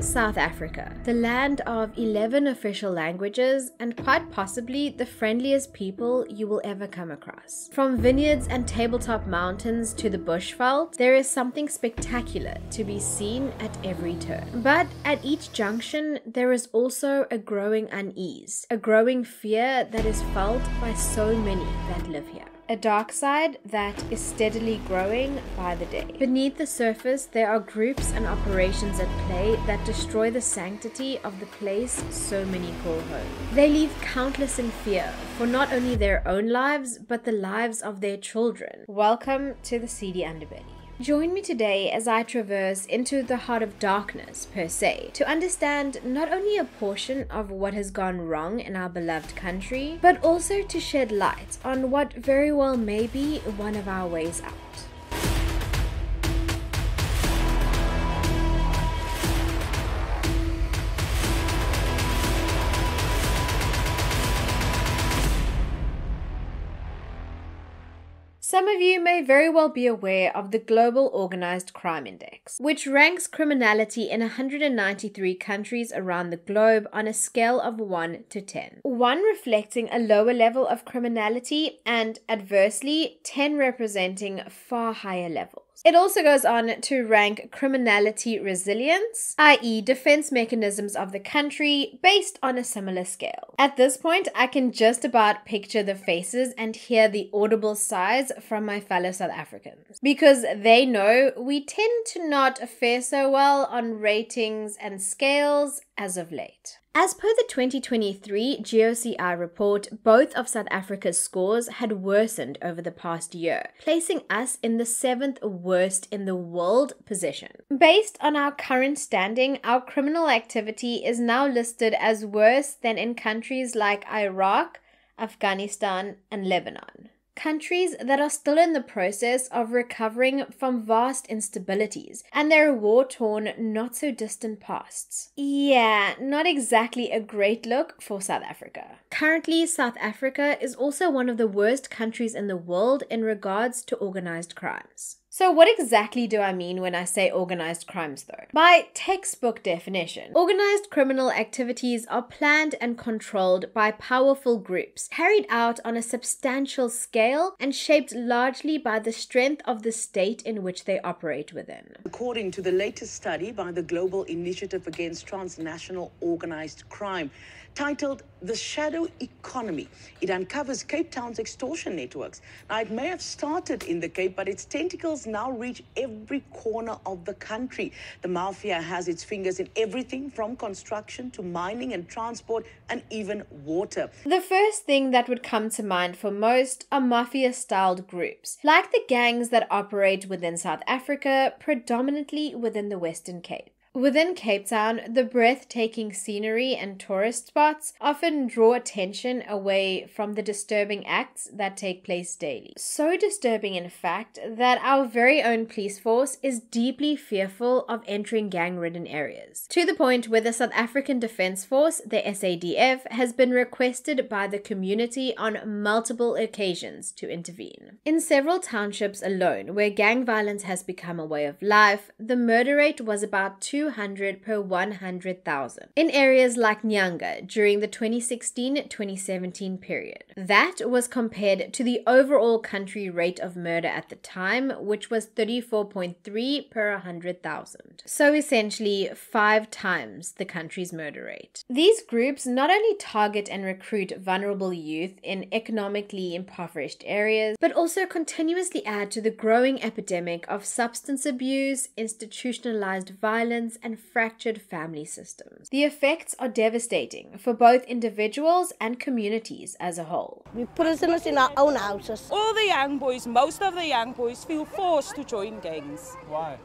South Africa, the land of 11 official languages and quite possibly the friendliest people you will ever come across. From vineyards and tabletop mountains to the bushveld, there is something spectacular to be seen at every turn. But at each junction, there is also a growing unease, a growing fear that is felt by so many that live here. A dark side that is steadily growing by the day. Beneath the surface, there are groups and operations at play that destroy the sanctity of the place so many call home. They leave countless in fear for not only their own lives, but the lives of their children. Welcome to the seedy underbelly. Join me today as I traverse into the heart of darkness, per se, to understand not only a portion of what has gone wrong in our beloved country, but also to shed light on what very well may be one of our ways out. Some of you may very well be aware of the Global Organized Crime Index, which ranks criminality in 193 countries around the globe on a scale of 1 to 10. 1 reflecting a lower level of criminality and, adversely, 10 representing far higher levels. It also goes on to rank criminality resilience, i.e. defense mechanisms of the country, based on a similar scale. At this point, I can just about picture the faces and hear the audible sighs from my fellow South Africans, because they know we tend to not fare so well on ratings and scales as of late. As per the 2023 GOCI report, both of South Africa's scores had worsened over the past year, placing us in the 7th worst in the world position. Based on our current standing, our criminal activity is now listed as worse than in countries like Iraq, Afghanistan, and Lebanon. Countries that are still in the process of recovering from vast instabilities and their war-torn, not-so-distant pasts. Yeah, not exactly a great look for South Africa. Currently, South Africa is also one of the worst countries in the world in regards to organized crimes. So what exactly do I mean when I say organized crimes though? By textbook definition, organized criminal activities are planned and controlled by powerful groups, carried out on a substantial scale and shaped largely by the strength of the state in which they operate within. According to the latest study by the Global Initiative Against Transnational Organized Crime, titled The Shadow Economy, it uncovers Cape Town's extortion networks. Now, it may have started in the Cape, but its tentacles now reach every corner of the country. The mafia has its fingers in everything from construction to mining and transport and even water. The first thing that would come to mind for most are mafia-styled groups, like the gangs that operate within South Africa, predominantly within the Western Cape. Within Cape Town, the breathtaking scenery and tourist spots often draw attention away from the disturbing acts that take place daily. So disturbing, in fact, that our very own police force is deeply fearful of entering gang-ridden areas, to the point where the South African Defence Force, the SADF, has been requested by the community on multiple occasions to intervene. In several townships alone, where gang violence has become a way of life, the murder rate was about 200 per 100,000 in areas like Nyanga during the 2016-2017 period. That was compared to the overall country rate of murder at the time, which was 34.3 per 100,000. So essentially 5 times the country's murder rate. These groups not only target and recruit vulnerable youth in economically impoverished areas, but also continuously add to the growing epidemic of substance abuse, institutionalized violence, and fractured family systems. The effects are devastating for both individuals and communities as a whole. We prisoners in our own houses. All the young boys, most of the young boys feel forced to join gangs. Why?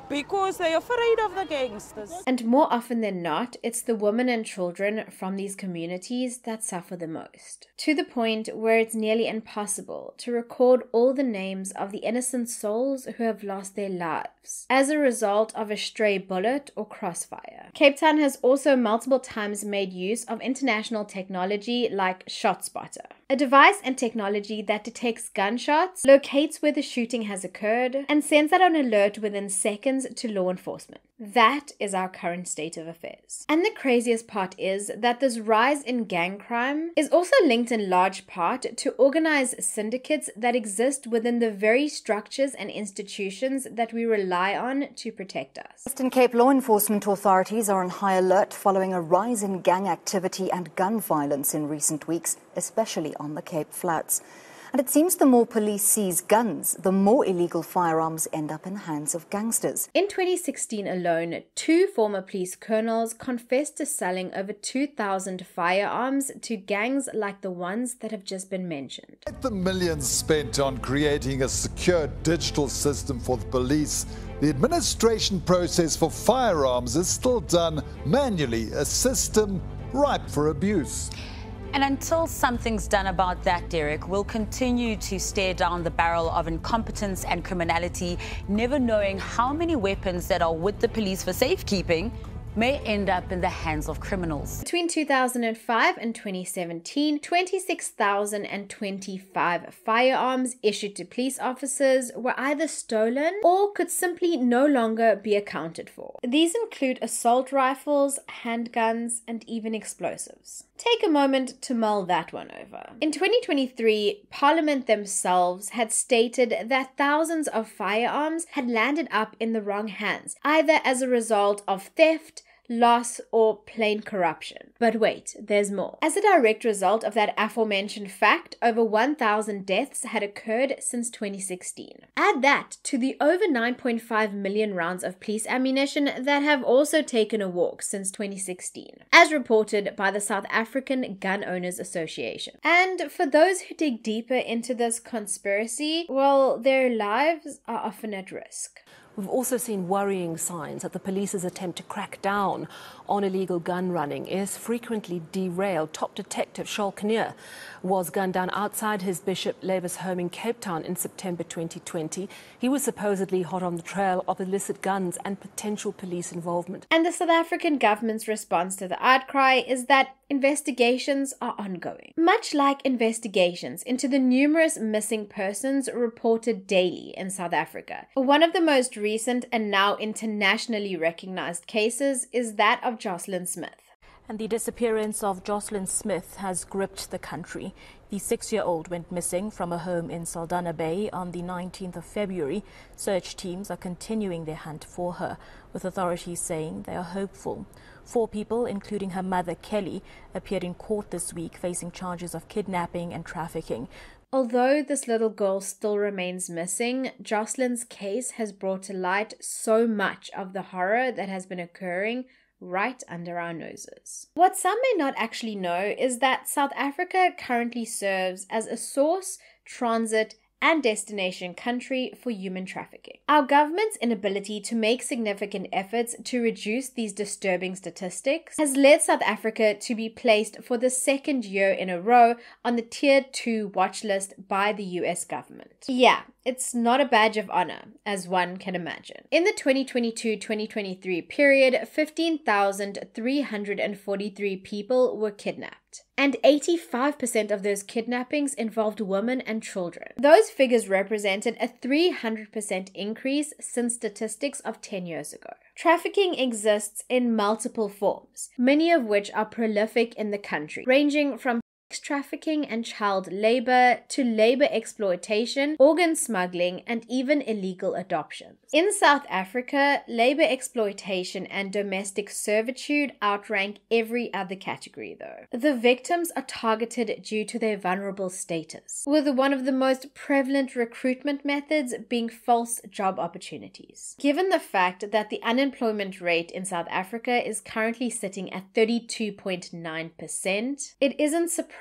Because they're afraid of the gangsters. And more often than not, it's the women and children from these communities that suffer the most. To the point where it's nearly impossible to record all the names of the innocent souls who have lost their lives as a result of a stray bullet or crossfire. Cape Town has also multiple times made use of international technology like ShotSpotter, a device and technology that detects gunshots, locates where the shooting has occurred, and sends out an alert within seconds to law enforcement. That is our current state of affairs. And the craziest part is that this rise in gang crime is also linked in large part to organized syndicates that exist within the very structures and institutions that we rely on to protect us. Western Cape law enforcement authorities are on high alert following a rise in gang activity and gun violence in recent weeks, especially on the Cape Flats. And it seems the more police seize guns, the more illegal firearms end up in the hands of gangsters. In 2016 alone, 2 former police colonels confessed to selling over 2,000 firearms to gangs like the ones that have just been mentioned. The millions spent on creating a secure digital system for the police, the administration process for firearms is still done manually, a system ripe for abuse. And until something's done about that, Derek, we'll continue to stare down the barrel of incompetence and criminality, never knowing how many weapons that are with the police for safekeeping may end up in the hands of criminals. Between 2005 and 2017, 26,025 firearms issued to police officers were either stolen or could simply no longer be accounted for. These include assault rifles, handguns, and even explosives. Take a moment to mull that one over. In 2023, Parliament themselves had stated that thousands of firearms had landed up in the wrong hands, either as a result of theft, loss, or plain corruption. But wait, there's more. As a direct result of that aforementioned fact, over 1,000 deaths had occurred since 2016. Add that to the over 9.5 million rounds of police ammunition that have also taken a walk since 2016, as reported by the South African Gun Owners Association. And for those who dig deeper into this conspiracy, well, their lives are often at risk. We've also seen worrying signs that the police's attempt to crack down on illegal gun running is frequently derailed. Top detective Charles Kinnear was gunned down outside his Bishop Lavis home in Cape Town in September 2020. He was supposedly hot on the trail of illicit guns and potential police involvement. And the South African government's response to the outcry is that investigations are ongoing. Much like investigations into the numerous missing persons reported daily in South Africa. One of the most recent and now internationally recognized cases is that of Jocelyn Smith. And the disappearance of Jocelyn Smith has gripped the country. The 6-year-old went missing from a home in Saldanha Bay on the 19th of February. Search teams are continuing their hunt for her, with authorities saying they are hopeful. 4 people, including her mother Kelly, appeared in court this week facing charges of kidnapping and trafficking. Although this little girl still remains missing, Jocelyn's case has brought to light so much of the horror that has been occurring right under our noses. What some may not actually know is that South Africa currently serves as a source, transit, and destination country for human trafficking. Our government's inability to make significant efforts to reduce these disturbing statistics has led South Africa to be placed for the 2nd year in a row on the Tier 2 watch list by the US government. Yeah, it's not a badge of honor, as one can imagine. In the 2022-2023 period, 15,343 people were kidnapped. And 85% of those kidnappings involved women and children. Those figures represented a 300% increase since statistics of 10 years ago. Trafficking exists in multiple forms, many of which are prolific in the country, ranging from sex trafficking and child labor to labor exploitation, organ smuggling, and even illegal adoptions. In South Africa, labor exploitation and domestic servitude outrank every other category though. The victims are targeted due to their vulnerable status, with one of the most prevalent recruitment methods being false job opportunities. Given the fact that the unemployment rate in South Africa is currently sitting at 32.9%, it isn't surprising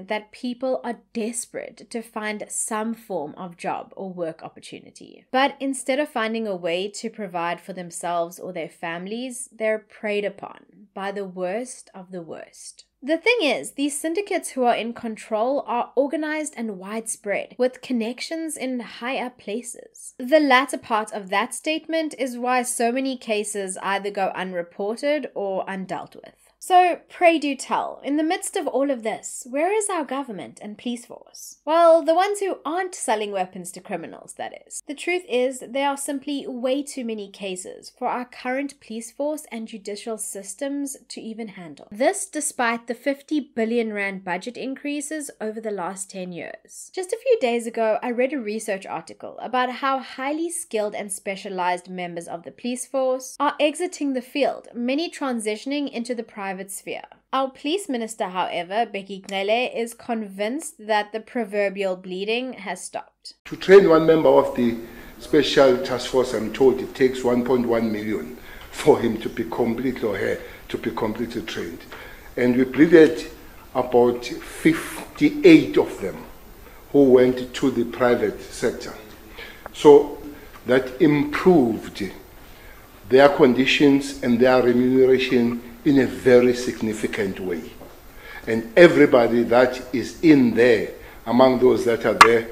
that people are desperate to find some form of job or work opportunity. But instead of finding a way to provide for themselves or their families, they're preyed upon by the worst of the worst. The thing is, these syndicates who are in control are organized and widespread, with connections in high up places. The latter part of that statement is why so many cases either go unreported or undealt with. So, pray do tell, in the midst of all of this, where is our government and police force? Well, the ones who aren't selling weapons to criminals, that is. The truth is, there are simply way too many cases for our current police force and judicial systems to even handle. This despite the 50 billion rand budget increases over the last 10 years. Just a few days ago, I read a research article about how highly skilled and specialized members of the police force are exiting the field, many transitioning into the private sphere. Our police minister, however, Becky Cele, is convinced that the proverbial bleeding has stopped. To train one member of the special task force, I'm told it takes 1.1 million for him to be completely, or her to be completely trained. And we pleaded about 58 of them who went to the private sector. So that improved their conditions and their remuneration in a very significant way. And everybody that is in there, among those that are there,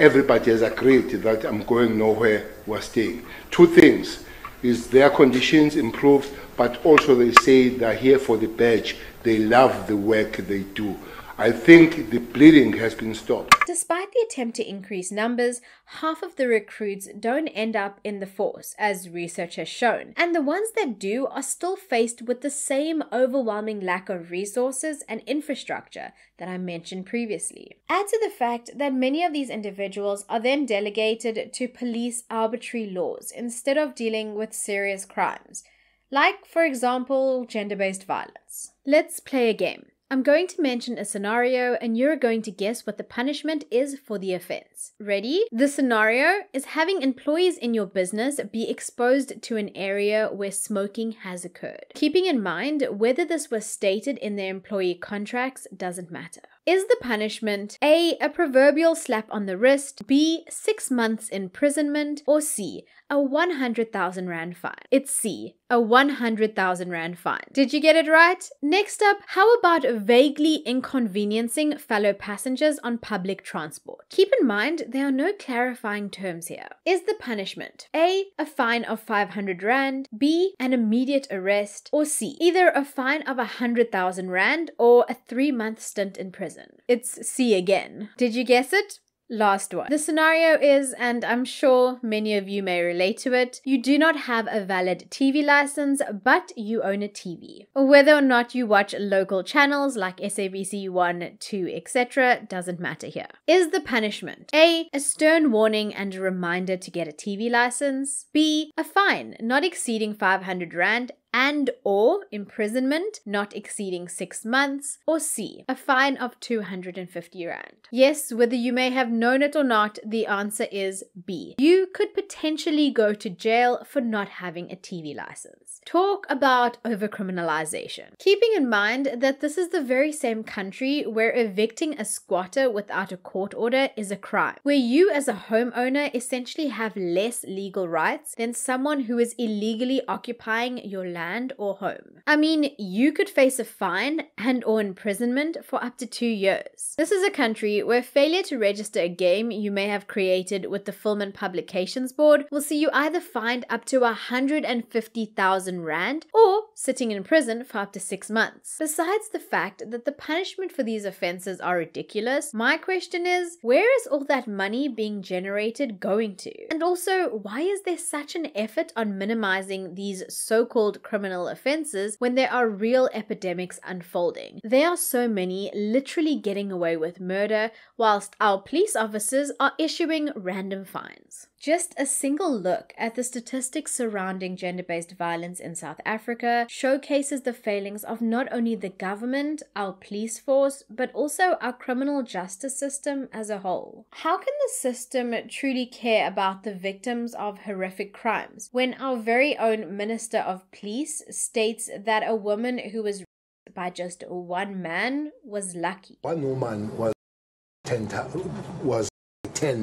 everybody has agreed that I'm going nowhere, we're staying. Two things, is their conditions improved, but also they say they're here for the badge. They love the work they do. I think the bleeding has been stopped. Despite the attempt to increase numbers, half of the recruits don't end up in the force, as research has shown, and the ones that do are still faced with the same overwhelming lack of resources and infrastructure that I mentioned previously. Add to the fact that many of these individuals are then delegated to police arbitrary laws instead of dealing with serious crimes, like, for example, gender-based violence. Let's play a game. I'm going to mention a scenario and you're going to guess what the punishment is for the offense. Ready? The scenario is having employees in your business be exposed to an area where smoking has occurred. Keeping in mind whether this was stated in their employee contracts doesn't matter. Is the punishment A, a proverbial slap on the wrist, B, 6 months imprisonment, or C, a 100,000 rand fine? It's C, a 100,000 rand fine. Did you get it right? Next up, how about vaguely inconveniencing fellow passengers on public transport? Keep in mind, there are no clarifying terms here. Is the punishment A, a fine of 500 rand, B, an immediate arrest, or C, either a fine of 100,000 rand or a 3-month stint in prison? It's C again. Did you guess it? Last one. The scenario is, and I'm sure many of you may relate to it, you do not have a valid TV license, but you own a TV. Whether or not you watch local channels like SABC 1, 2, etc. doesn't matter here. Is the punishment A, a stern warning and a reminder to get a TV license, B, a fine not exceeding 500 rand and or imprisonment not exceeding 6 months, or C, a fine of 250 rand? Yes, whether you may have known it or not, the answer is B. You could potentially go to jail for not having a TV license. Talk about overcriminalization. Keeping in mind that this is the very same country where evicting a squatter without a court order is a crime, where you as a homeowner essentially have less legal rights than someone who is illegally occupying your land or home. I mean, you could face a fine and or imprisonment for up to 2 years. This is a country where failure to register a game you may have created with the Film and Publications Board will see you either fined up to 150,000 rand or sitting in prison for up to 6 months. Besides the fact that the punishment for these offenses are ridiculous, my question is, where is all that money being generated going to? And also, why is there such an effort on minimizing these so-called criminal offenses when there are real epidemics unfolding? There are so many literally getting away with murder, whilst our police officers are issuing random fines. Just a single look at the statistics surrounding gender-based violence in South Africa showcases the failings of not only the government, our police force, but also our criminal justice system as a whole. How can the system truly care about the victims of horrific crimes when our very own Minister of Police states that a woman who was raped by just one man was lucky? One woman was 10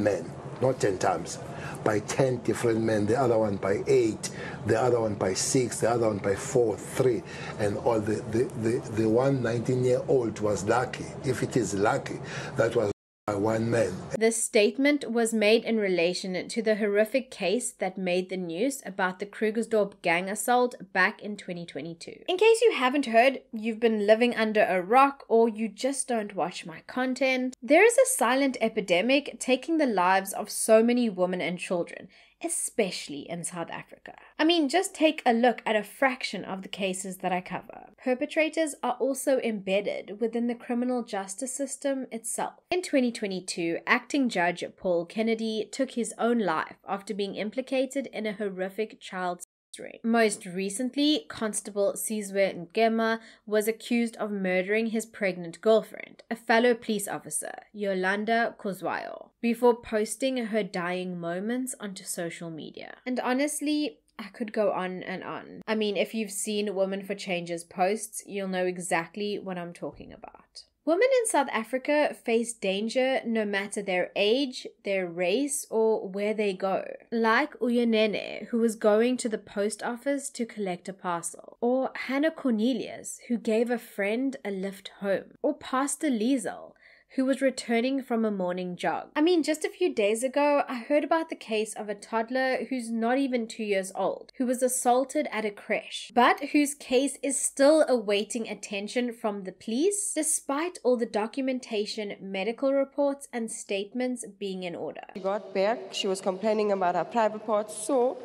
men, not 10 times, by 10 different men, the other one by 8, the other one by 6, the other one by 4, 3, and all the one 19-year-old was lucky. If it is lucky, that was by one man. The statement was made in relation to the horrific case that made the news about the Krugersdorp gang assault back in 2022. In case you haven't heard, you've been living under a rock, or you just don't watch my content, there is a silent epidemic taking the lives of so many women and children, especially in South Africa. I mean, just take a look at a fraction of the cases that I cover. Perpetrators are also embedded within the criminal justice system itself. In 2022, acting judge Paul Kennedy took his own life after being implicated in a horrific child ring. Most recently, Constable Sizwe Ngema was accused of murdering his pregnant girlfriend, a fellow police officer, Yolanda Kozwayo, before posting her dying moments onto social media. And honestly, I could go on and on. I mean, if you've seen Women for Change's posts, you'll know exactly what I'm talking about. Women in South Africa face danger no matter their age, their race, or where they go. Like Uyanene, who was going to the post office to collect a parcel. Or Hannah Cornelius, who gave a friend a lift home. Or Pastor Liesel, who was returning from a morning jog. I mean, just a few days ago, I heard about the case of a toddler who's not even 2 years old, who was assaulted at a creche, but whose case is still awaiting attention from the police, despite all the documentation, medical reports, and statements being in order. She got back, she was complaining about her private parts, so,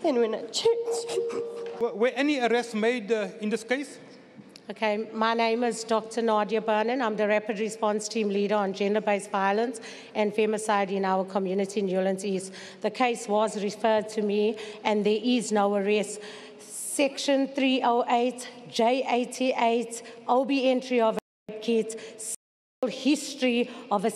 and when I checked... Were any arrests made in this case? Okay, my name is Dr. Nadia Bernan. I'm the Rapid Response Team Leader on Gender-Based Violence and Femicide in our community in Newlands East. The case was referred to me and there is no arrest. Section 308, J88, OB entry of a kit, history of a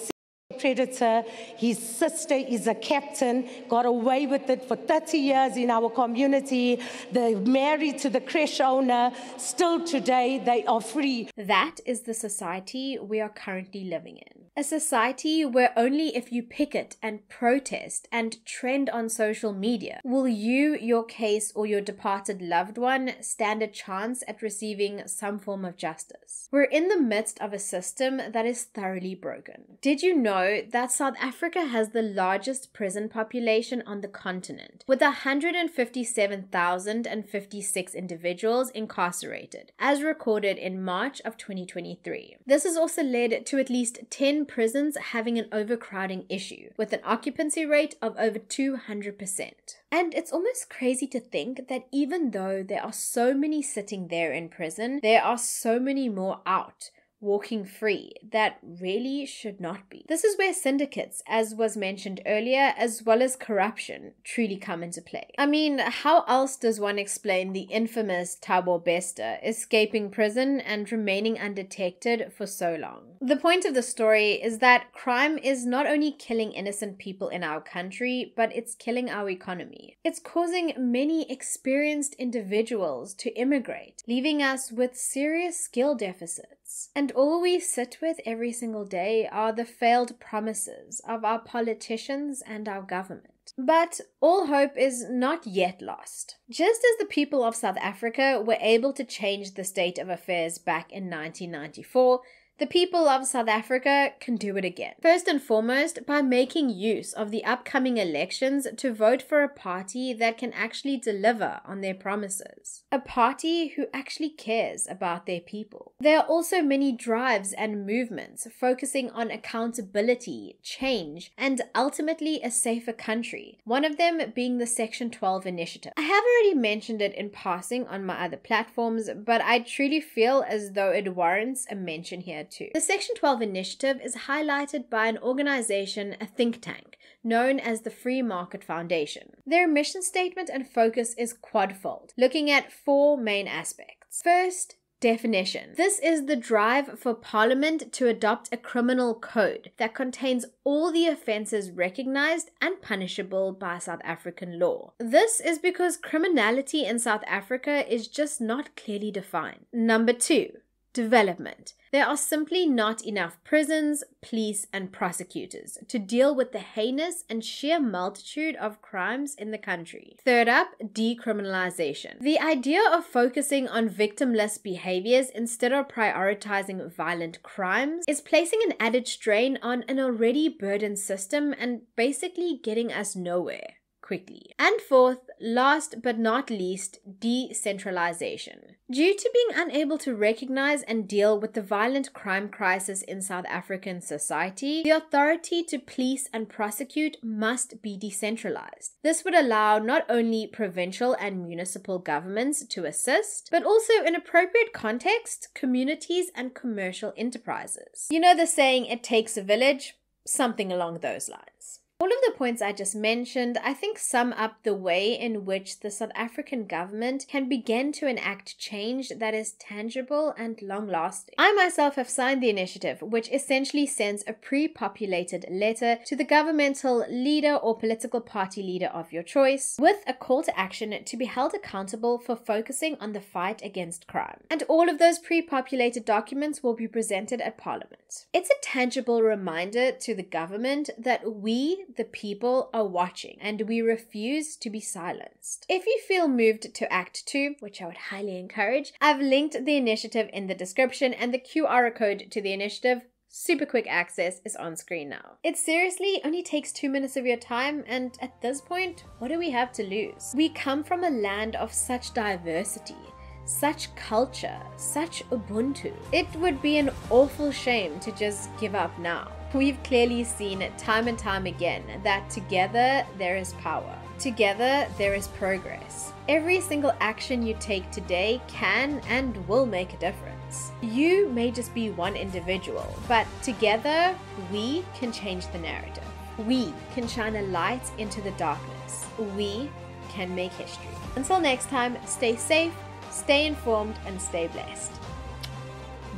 predator. His sister is a captain, got away with it for 30 years in our community. They're married to the creche owner. Still today, they are free. That is the society we are currently living in. A society where only if you picket and protest and trend on social media will you, your case, or your departed loved one stand a chance at receiving some form of justice. We're in the midst of a system that is thoroughly broken. Did you know that South Africa has the largest prison population on the continent, with 157,056 individuals incarcerated, as recorded in March of 2023. This has also led to at least 10 prisons having an overcrowding issue, with an occupancy rate of over 200%. And it's almost crazy to think that even though there are so many sitting there in prison, there are so many more out, walking free, that really should not be. This is where syndicates, as was mentioned earlier, as well as corruption, truly come into play. I mean, how else does one explain the infamous Thabo Bester escaping prison and remaining undetected for so long? The point of the story is that crime is not only killing innocent people in our country, but it's killing our economy. It's causing many experienced individuals to immigrate, leaving us with serious skill deficits. And all we sit with every single day are the failed promises of our politicians and our government. But all hope is not yet lost. Just as the people of South Africa were able to change the state of affairs back in 1994, the people of South Africa can do it again. First and foremost, by making use of the upcoming elections to vote for a party that can actually deliver on their promises. A party who actually cares about their people. There are also many drives and movements focusing on accountability, change, and ultimately a safer country. One of them being the Section 12 initiative. I have already mentioned it in passing on my other platforms, but I truly feel as though it warrants a mention here too. The Section 12 initiative is highlighted by an organization, a think tank, known as the Free Market Foundation. Their mission statement and focus is quadfold, looking at 4 main aspects. First, definition. This is the drive for Parliament to adopt a criminal code that contains all the offences recognized and punishable by South African law. This is because criminality in South Africa is just not clearly defined. Number 2. Development. There are simply not enough prisons, police, and prosecutors to deal with the heinous and sheer multitude of crimes in the country. Third up, decriminalization. The idea of focusing on victimless behaviors instead of prioritizing violent crimes is placing an added strain on an already burdened system and basically getting us nowhere quickly. And fourth, last but not least, decentralization. Due to being unable to recognize and deal with the violent crime crisis in South African society, the authority to police and prosecute must be decentralized. This would allow not only provincial and municipal governments to assist, but also in appropriate context, communities and commercial enterprises. You know the saying, it takes a village? Something along those lines. All of the points I just mentioned, I think, sum up the way in which the South African government can begin to enact change that is tangible and long-lasting. I myself have signed the initiative, which essentially sends a pre-populated letter to the governmental leader or political party leader of your choice, with a call to action to be held accountable for focusing on the fight against crime. And all of those pre-populated documents will be presented at Parliament. It's a tangible reminder to the government that we, the people, are watching and we refuse to be silenced. If you feel moved to act too, which I would highly encourage, I've linked the initiative in the description and the QR code to the initiative. Super quick access is on screen now. It seriously only takes 2 minutes of your time, and at this point, what do we have to lose? We come from a land of such diversity, such culture, such Ubuntu. It would be an awful shame to just give up now. We've clearly seen time and time again that together there is power. Together there is progress. Every single action you take today can and will make a difference. You may just be one individual, but together we can change the narrative. We can shine a light into the darkness. We can make history. Until next time, stay safe, stay informed, and stay blessed.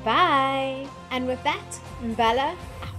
Bye! And with that, Mbala out.